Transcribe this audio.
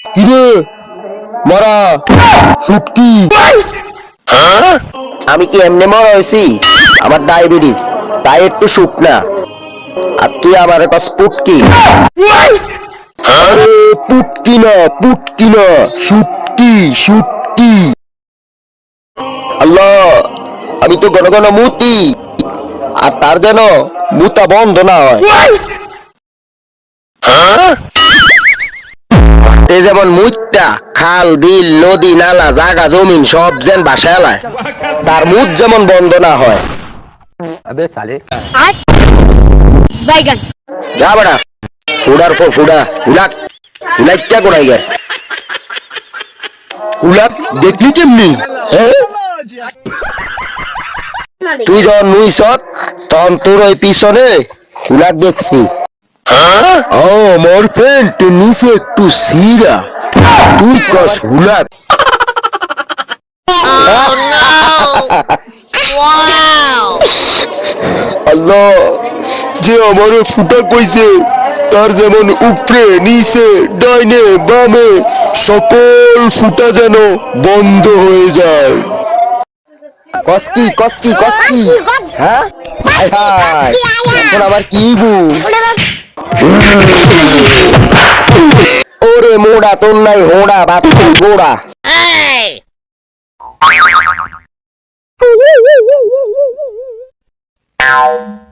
কিরে মরা সুটকি? আমি কি এমনি মরা হয়েছি? আমার ডায়াবেটিস, তাই একটু শুকনা। আর তুই আমার একটা পুটকি। আরে পুটকি না, পুটকি না, শুটকি শুটকি। আল্লাহ, আমি তো ঘন ঘন মুতি, আর তার যেন মুতা বন্ধ না হয়। তে যেমন মুত্যা খাল বিল নদী নালা জাগা জমিন সব যেন বাসায় এলায়, তার মুখ যেমন বন্ধ না হয়। আবে সালে বাইগান যা বড়া, ফুডার পর ফুডা হুলাক হুলাইত্যা কোড়াই গে হুলাক দেখলি কেমনি? হ্যাঁ, তুই যখন নুইছত তখন তোর ওই পিছনে হুলাক দেখছি। ও মোর ফ্রেন্ড নিচে একটু সিরা, তুই কস হুলাক। আল্লাহ, যে আমারে ফুটা কইছে তার যেমন উপরে নিচে ডাইনে বামে সকল ফুটা যেন বন্ধ হয়ে যায়। কসকি কসকি কসকি, হ্যাঁ হায় হায়, এখন আবার কি বু? ওরে মোড়া তোর নাই হোড়া বাপ গোড়া। Ow.